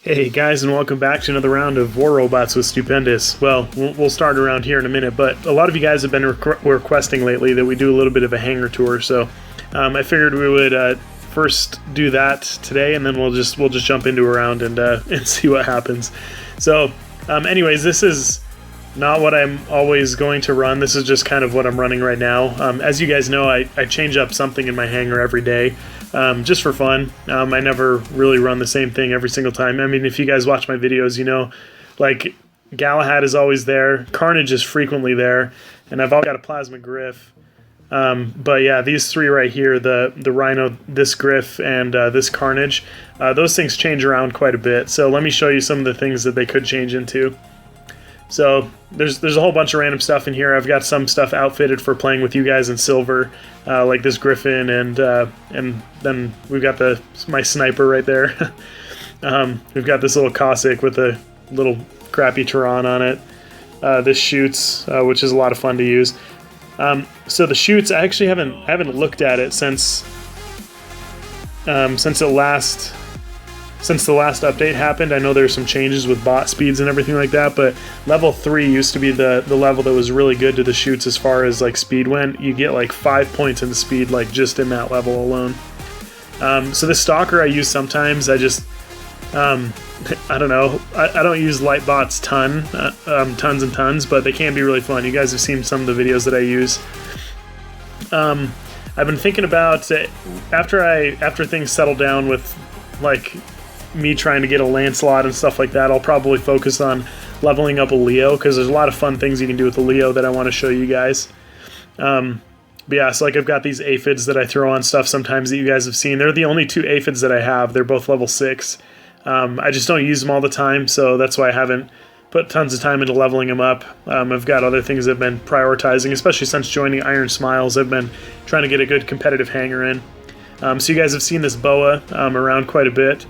Hey guys, and welcome back to another round of War Robots with Pendous. Well, we'll start around here in a minute, but a lot of you guys have been requesting lately that we do a little bit of a hangar tour, so I figured we would first do that today, and then we'll just jump into a round and see what happens. So, anyways, this is not what I'm always going to run. This is just kind of what I'm running right now. As you guys know, I change up something in my hangar every day. Just for fun. I never really run the same thing every single time. I mean, if you guys watch my videos, you know, like Galahad is always there, Carnage is frequently there, and I've all got a plasma griff. But yeah, these three right here, the Rhino, this griff, and this Carnage, those things change around quite a bit. So let me show you some of the things that they could change into. So there's a whole bunch of random stuff in here. I've got some stuff outfitted for playing with you guys in silver, like this Griffin, and then we've got my sniper right there. We've got this little Cossack with a little crappy Tehran on it. This shoots, which is a lot of fun to use. So the shoots, I actually haven't looked at it since the last update happened. I know there's some changes with bot speeds and everything like that, but level 3 used to be the level that was really good to the shoots as far as like speed went. You get like 5 points in the speed like just in that level alone. So the Stalker I use sometimes. I just I don't know. I don't use light bots tons and tons, but they can be really fun. You guys have seen some of the videos that I use. I've been thinking about after things settle down with like me trying to get a Lancelot and stuff like that, I'll probably focus on leveling up a Leo, because there's a lot of fun things you can do with the Leo that I want to show you guys. But yeah, so like I've got these aphids that I throw on stuff sometimes that you guys have seen. They're the only two aphids that I have. They're both level 6. I just don't use them all the time, so that's why I haven't put tons of time into leveling them up. I've got other things I've been prioritizing, especially since joining Iron Smiles. I've been trying to get a good competitive hangar in. So you guys have seen this Boa around quite a bit.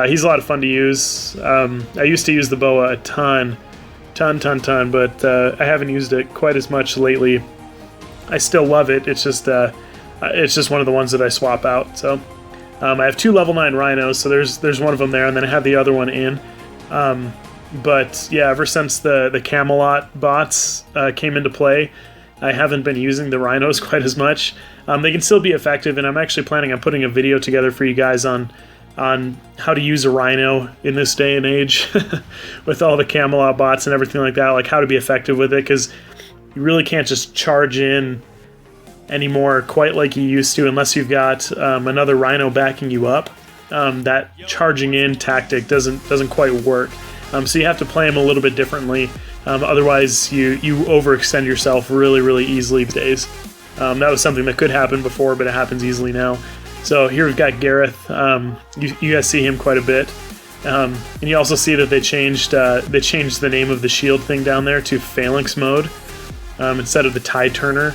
He's a lot of fun to use. I used to use the Boa a ton, but I haven't used it quite as much lately. I still love it. It's just one of the ones that I swap out. So I have 2 level 9 Rhinos, so there's one of them there, and then I have the other one in. But yeah, ever since the Camelot bots came into play, I haven't been using the Rhinos quite as much. They can still be effective, and I'm actually planning on putting a video together for you guys on how to use a Rhino in this day and age with all the Camelot bots and everything like that, like how to be effective with it, because you really can't just charge in anymore quite like you used to unless you've got another Rhino backing you up. That charging in tactic doesn't quite work. So you have to play them a little bit differently. Otherwise, you overextend yourself really easily these days. That was something that could happen before, but it happens easily now. So here we've got Gareth. You guys see him quite a bit. And you also see that they changed the name of the shield thing down there to Phalanx mode instead of the Tide Turner,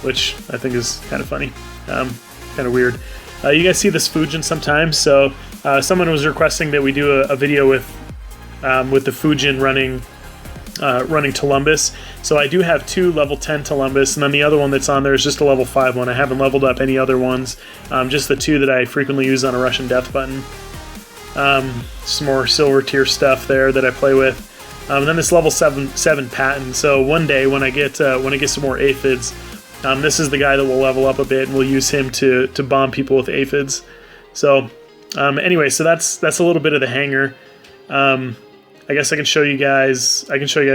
which I think is kind of funny, kind of weird. You guys see this Fujin sometimes. So someone was requesting that we do a video with the Fujin running Columbus. So I do have 2 level 10 Columbus, and then the other one that's on there is just a level 5 one. I haven't leveled up any other ones, just the 2 that I frequently use on a Russian death button. Some more silver tier stuff there that I play with. And then this level 7 Patton. So one day when I get some more aphids, this is the guy that will level up a bit, and we'll use him to bomb people with aphids. So anyway, so that's a little bit of the hangar. I guess I can show you guys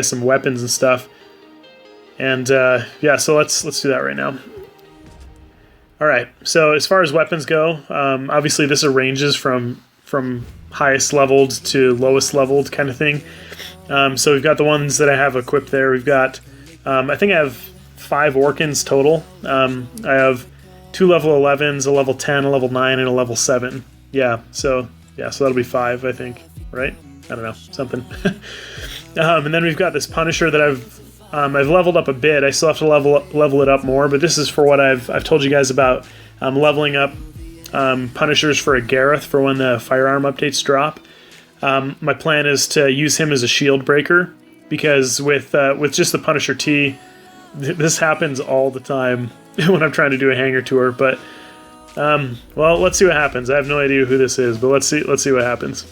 some weapons and stuff. And yeah, so let's do that right now. All right. So as far as weapons go, obviously this arranges from highest leveled to lowest leveled kind of thing. So we've got the ones that I have equipped there. We've got I think I have 5 Orkans total. I have 2 level 11s, a level 10, a level 9, and a level 7. Yeah. So that'll be 5, I think. Right? I don't know, something. And then we've got this Punisher that I've leveled up a bit. I still have to level it up more, but this is for what I've told you guys about leveling up Punishers for a Gareth for when the firearm updates drop. My plan is to use him as a shield breaker, because with just the Punisher T, this happens all the time when I'm trying to do a hangar tour. But well, let's see what happens. I have no idea who this is, but let's see what happens.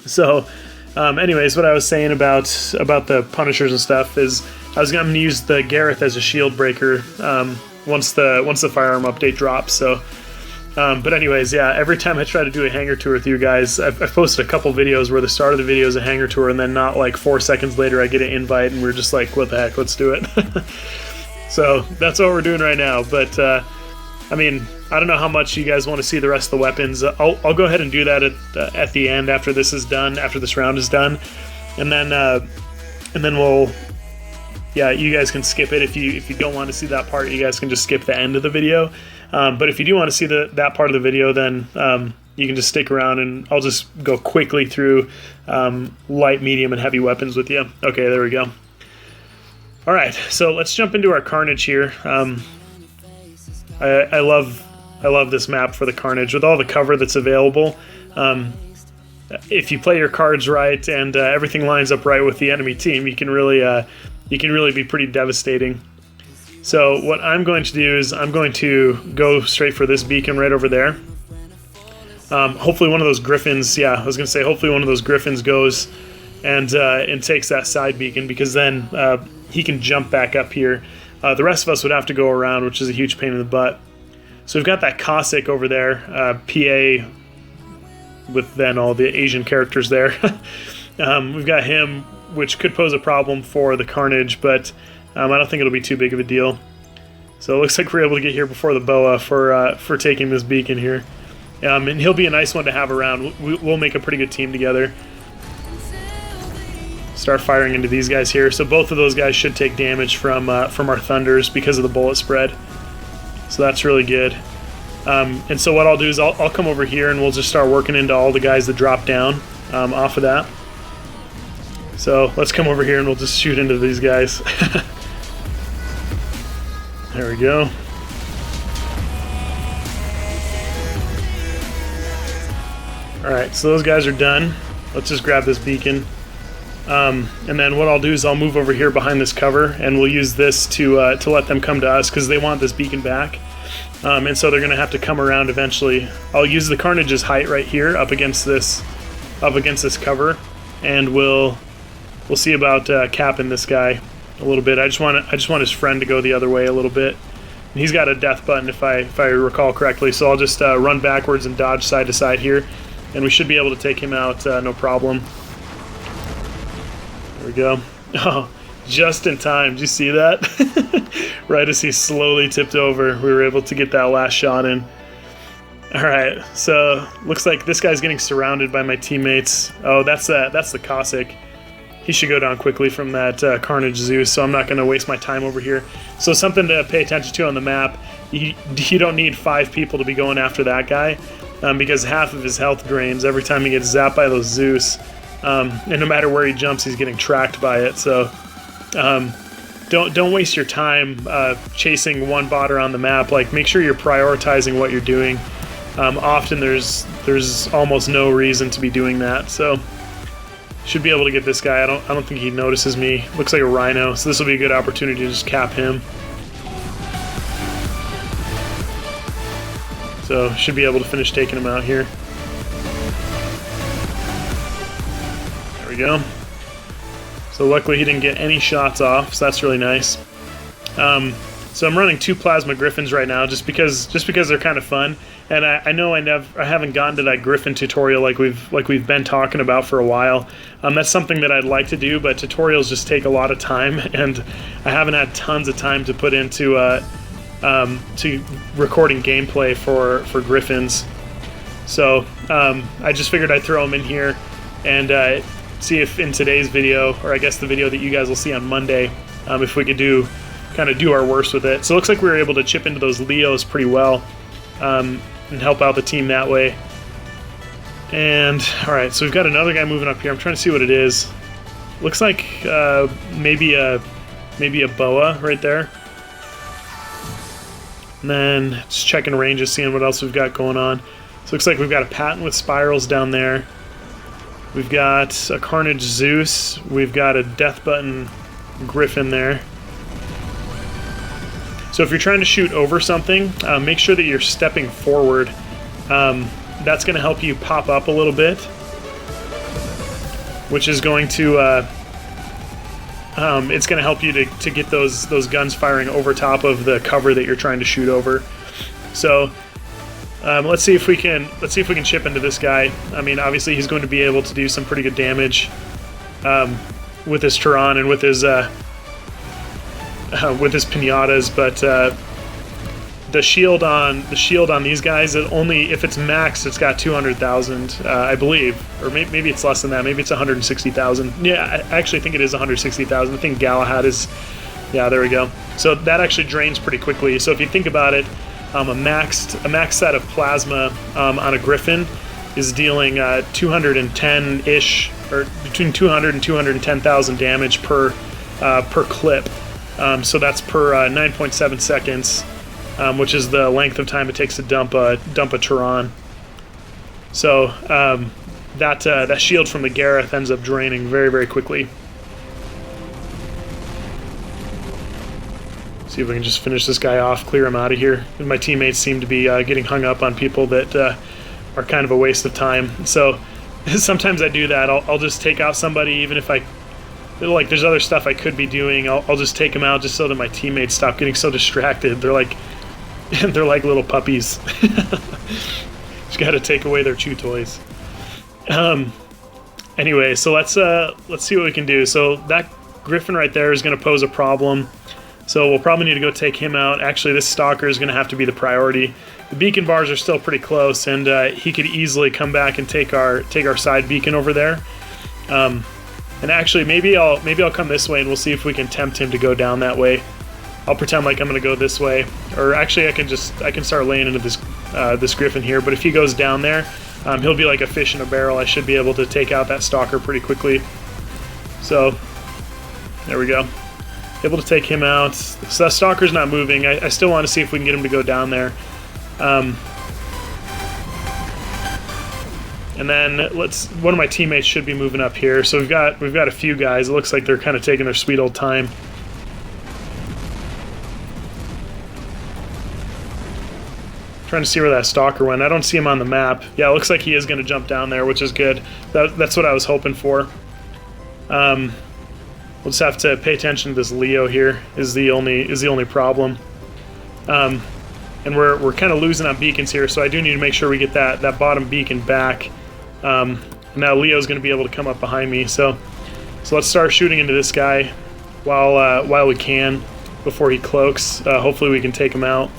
So, anyways, what I was saying about the Punishers and stuff is I was going to use the Gareth as a shield breaker once the firearm update drops. So, but anyways, yeah, every time I try to do a hangar tour with you guys, I've posted a couple videos where the start of the video is a hangar tour, and then not like 4 seconds later I get an invite, and we're just like, what the heck, let's do it. So that's what we're doing right now. But I mean, I don't know how much you guys want to see the rest of the weapons. I'll go ahead and do that at the end after this is done, after this round is done, and then we'll, yeah, you guys can skip it if you don't want to see that part. You guys can just skip the end of the video. But if you do want to see that part of the video, then you can just stick around, and I'll just go quickly through light, medium, and heavy weapons with you. Okay, there we go. All right, so let's jump into our Carnage here. I love this map for the Carnage with all the cover that's available. If you play your cards right and everything lines up right with the enemy team, you can really be pretty devastating. So what I'm going to do is I'm going to go straight for this beacon right over there. Hopefully one of those Griffins, yeah, I was going to say hopefully one of those Griffins goes and takes that side beacon, because then he can jump back up here. The rest of us would have to go around, which is a huge pain in the butt. So we've got that Cossack over there, PA, with then all the Asian characters there. We've got him, which could pose a problem for the Carnage, but I don't think it'll be too big of a deal. So it looks like we're able to get here before the Boa for taking this beacon here. And he'll be a nice one to have around. We'll make a pretty good team together. Start firing into these guys here. So both of those guys should take damage from our Thunders because of the bullet spread. So that's really good. And so what I'll do is I'll come over here and we'll just start working into all the guys that drop down off of that. So let's come over here and we'll just shoot into these guys. There we go. Alright, so those guys are done. Let's just grab this beacon. And then what I'll do is I'll move over here behind this cover, and we'll use this to let them come to us, because they want this beacon back. And so they're going to have to come around eventually. I'll use the Carnage's height right here up against this cover, and we'll see about capping this guy a little bit. I just want his friend to go the other way a little bit. And he's got a death button if I recall correctly, so I'll just run backwards and dodge side to side here, and we should be able to take him out no problem. There we go. Oh, just in time. Did you see that? Right as he slowly tipped over, we were able to get that last shot in. Alright, so looks like this guy's getting surrounded by my teammates. Oh, that's the Cossack. He should go down quickly from that Carnage Zeus, so I'm not going to waste my time over here. So something to pay attention to on the map, you don't need 5 people to be going after that guy, because half of his health drains every time he gets zapped by those Zeus. And no matter where he jumps, he's getting tracked by it. So don't waste your time chasing one bot around the map. Like, make sure you're prioritizing what you're doing. Often there's almost no reason to be doing that. So should be able to get this guy. I don't think he notices me. Looks like a Rhino, so this will be a good opportunity to just cap him. So should be able to finish taking him out here. There we go. So luckily he didn't get any shots off, so that's really nice. So I'm running 2 Plasma Griffins right now, just because they're kind of fun. And I know I haven't gotten to that Griffin tutorial like we've been talking about for a while. That's something that I'd like to do, but tutorials just take a lot of time, and I haven't had tons of time to put into to recording gameplay for Griffins. So I just figured I'd throw them in here and see if in today's video, or I guess the video that you guys will see on Monday, if we could kind of do our worst with it. So it looks like we were able to chip into those Leos pretty well. And help out the team that way. And alright, so we've got another guy moving up here. I'm trying to see what it is. Looks like maybe a Boa right there. And then just checking ranges, seeing what else we've got going on. So it looks like we've got a Patton with spirals down there. We've got a Carnage Zeus. We've got a Death Button Griffin there. So if you're trying to shoot over something, make sure that you're stepping forward. That's going to help you pop up a little bit. which is going to it's going to help you to get those guns firing over top of the cover that you're trying to shoot over. So let's see if we can chip into this guy. I mean, obviously he's going to be able to do some pretty good damage with his Turan and with his pinatas, but the shield on these guys, only if it's maxed, it's got 200,000, I believe, or maybe it's less than that. Maybe it's 160,000. Yeah, I actually think it is 160,000. I think Galahad is. Yeah, there we go. So that actually drains pretty quickly. So if you think about it, a maxed set of plasma on a Griffin is dealing 210-ish, or between 200 and 210,000 damage per clip. So that's per 9.7 seconds, which is the length of time it takes to dump a Turan. So that shield from the Gareth ends up draining very, very quickly. See if we can just finish this guy off, clear him out of here. And my teammates seem to be getting hung up on people that are kind of a waste of time. So sometimes I do that. I'll just take out somebody, even if like there's other stuff I could be doing. I'll just take them out just so that my teammates stop getting so distracted. They're like little puppies. Just got to take away their chew toys. Anyway, so let's see what we can do. So that Griffin right there is going to pose a problem. So we'll probably need to go take him out. Actually, this Stalker is going to have to be the priority. The beacon bars are still pretty close, and he could easily come back and take our side beacon over there. And actually, maybe I'll come this way, and we'll see if we can tempt him to go down that way. I'll pretend like I'm going to go this way, or actually I can start laying into this Griffin here. But if he goes down there, he'll be like a fish in a barrel. I should be able to take out that Stalker pretty quickly. So there we go. Able to take him out. So that Stalker's not moving. I still want to see if we can get him to go down there. And then one of my teammates should be moving up here. So we've got a few guys. It looks like they're kind of taking their sweet old time. Trying to see where that Stalker went. I don't see him on the map. Yeah, it looks like he is going to jump down there, which is good. That's what I was hoping for. We'll just have to pay attention to this Leo here. Is the only problem. And we're kind of losing on beacons here, so I do need to make sure we get that bottom beacon back. Now Leo's going to be able to come up behind me, so let's start shooting into this guy while we can before he cloaks. Hopefully we can take him out.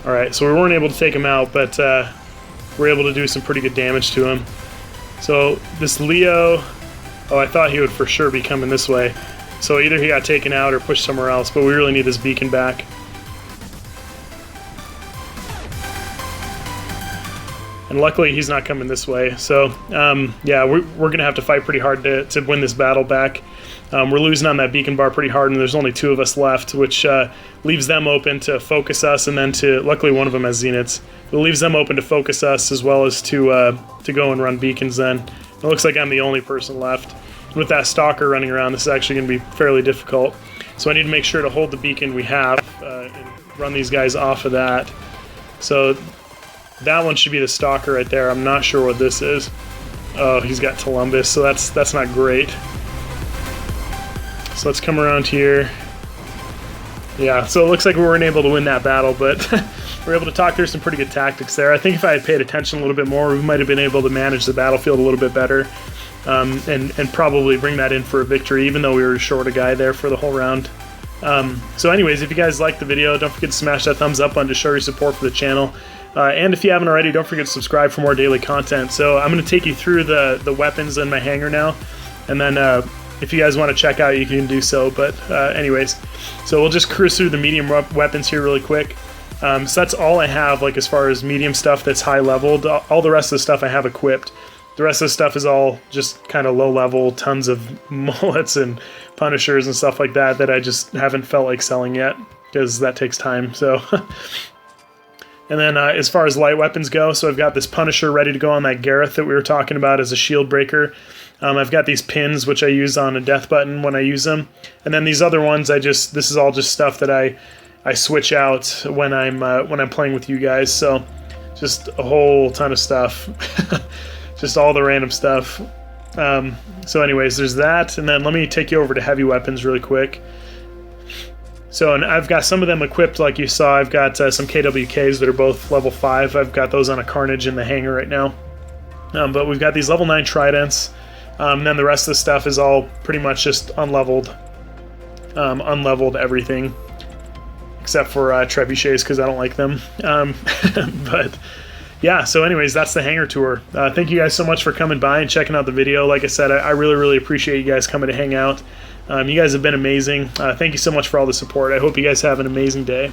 All right, so we weren't able to take him out, but we're able to do some pretty good damage to him. So this Leo. Oh, I thought he would for sure be coming this way. So either he got taken out or pushed somewhere else, but we really need this beacon back. And luckily he's not coming this way. So yeah, we're going to have to fight pretty hard to win this battle back. We're losing on that beacon bar pretty hard, and there's only 2 of us left, which leaves them open to focus us, and then luckily one of them has zeniths. It leaves them open to focus us as well as to go and run beacons then. It looks like I'm the only person left. With that Stalker running around, this is actually going to be fairly difficult. So I need to make sure to hold the beacon we have and run these guys off of that. So that one should be the Stalker right there. I'm not sure what this is. Oh, he's got Columbus, so that's not great. So let's come around here. Yeah, so it looks like we weren't able to win that battle, but we're able to talk through some pretty good tactics there. I think if I had paid attention a little bit more, we might have been able to manage the battlefield a little bit better, and probably bring that in for a victory, even though we were short a guy there for the whole round. So anyways, if you guys liked the video, don't forget to smash that thumbs up button to show your support for the channel. And if you haven't already, don't forget to subscribe for more daily content. So I'm going to take you through the weapons in my hangar now, and then if you guys want to check out, you can do so. But anyways, so we'll just cruise through the medium weapons here really quick. So that's all I have, like as far as medium stuff that's high leveled. All the rest of the stuff I have equipped. The rest of the stuff is all just kind of low level, tons of mullets and punishers and stuff like that I just haven't felt like selling yet, because that takes time. So and then as far as light weapons go, so I've got this Punisher ready to go on that Gareth that we were talking about as a shield breaker. I've got these pins which I use on a death button when I use them, and then these other ones this is all just stuff that I switch out when I'm playing with you guys. So just a whole ton of stuff. just all the random stuff. So anyways, there's that, and then let me take you over to heavy weapons really quick. So, and I've got some of them equipped like you saw. I've got some KWKs that are both level 5. I've got those on a Carnage in the hangar right now. But we've got these level 9 Tridents, and then the rest of the stuff is all pretty much just unleveled. Unleveled everything. Except for trebuchets, because I don't like them. But yeah, so anyways, that's the hangar tour. Thank you guys so much for coming by and checking out the video. Like I said, I really, really appreciate you guys coming to hang out. You guys have been amazing. Thank you so much for all the support. I hope you guys have an amazing day.